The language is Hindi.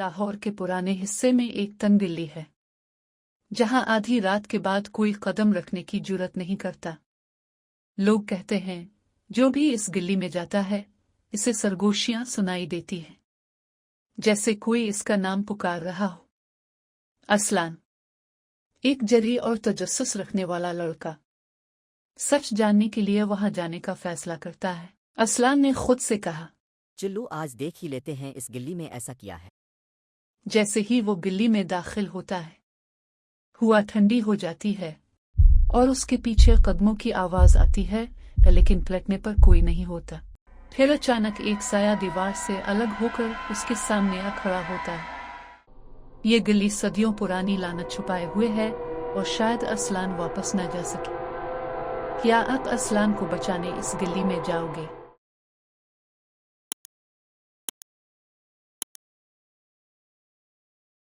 लाहौर के पुराने हिस्से में एक तंग गली है जहां आधी रात के बाद कोई कदम रखने की जुर्रत नहीं करता। लोग कहते हैं जो भी इस गली में जाता है इसे सरगोशियां सुनाई देती हैं, जैसे कोई इसका नाम पुकार रहा हो। असलान, एक जरी और तजस्सुस रखने वाला लड़का, सच जानने के लिए वहां जाने का फैसला करता है। असलान ने खुद से कहा, चलो आज देख ही लेते हैं इस गिल्ली में ऐसा क्या है। जैसे ही वो गिल्ली में दाखिल होता है, हुआ ठंडी हो जाती है और उसके पीछे कदमों की आवाज आती है, लेकिन पलटने पर कोई नहीं होता। फिर अचानक एक साया दीवार से अलग होकर उसके सामने आ खड़ा होता है। ये गिल्ली सदियों पुरानी लानत छुपाए हुए है और शायद असलान वापस न जा सके। क्या आप असलान को बचाने इस गिल्ली में जाओगे?